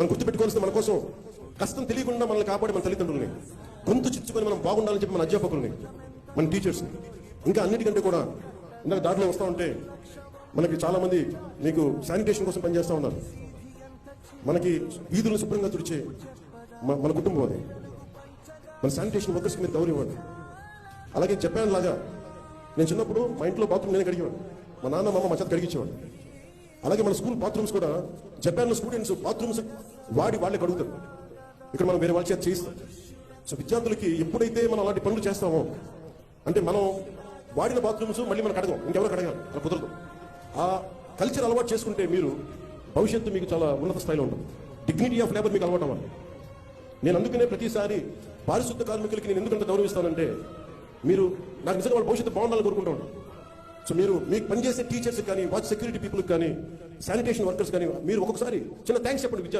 మనం గుర్తుపెట్టుకోవాల్సిన మన కోసం కష్టం తెలియకుండా మనల్ని కాపాడే మన తల్లిదండ్రులని, గొంతు చిచ్చుకొని మనం బాగుండాలని చెప్పి మన అధ్యాపకుల్ని, మన టీచర్స్ని, ఇంకా అన్నిటికంటే కూడా ఇందాక దాంట్లో వస్తూ ఉంటే మనకి చాలా మంది మీకు శానిటేషన్ కోసం పనిచేస్తూ ఉన్నారు. మనకి వీధులను శుభ్రంగా తుడిచే మన కుటుంబం అది. మన శానిటేషన్ వర్కర్స్కి మీరు గౌరవం ఇవ్వండి. అలాగే జపాన్ లాగా నేను చిన్నప్పుడు మా ఇంట్లో బాత్రూమ్ నేను కడిగేవాడు, మా నాన్న మా అమ్మ మా చేత కడిగించేవాడు. అలాగే మన స్కూల్ బాత్రూమ్స్ కూడా జపాన్లో స్టూడెంట్స్ బాత్రూమ్స్ వాళ్ళే కడుగుతారు. ఇక్కడ మనం వేరే వాళ్ళ చేత చేయిస్తాం. సో విద్యార్థులకి ఎప్పుడైతే మనం అలాంటి పనులు చేస్తామో, అంటే మనం వాడిన బాత్రూమ్స్ మళ్ళీ మనం కడగం, ఇంకెవరు కడగాలి, అలా కుదరదు. ఆ కల్చర్ అలవాటు చేసుకుంటే మీరు భవిష్యత్తు మీకు చాలా ఉన్నత స్థాయిలో ఉంటుంది. డిగ్నిటీ ఆఫ్ లేబర్ మీకు అలవాటు అవ్వాలి. నేను అందుకనే ప్రతిసారి పారిశుద్ధ కార్మికులకి నేను ఎందుకంత గౌరవిస్తానంటే, మీరు నాకు నిజంగా వాళ్ళ భవిష్యత్తు బాగుండాలని కోరుకుంటూ ఉంటాను. సో మీరు మీకు పనిచేసే టీచర్స్ కానీ, వాచ్ సెక్యూరిటీ పీపుల్కి కానీ, శానిటేషన్ వర్కర్స్ కానీ మీరు ఒక్కొక్కసారి చిన్న థ్యాంక్స్ చెప్పండి విద్యార్థి.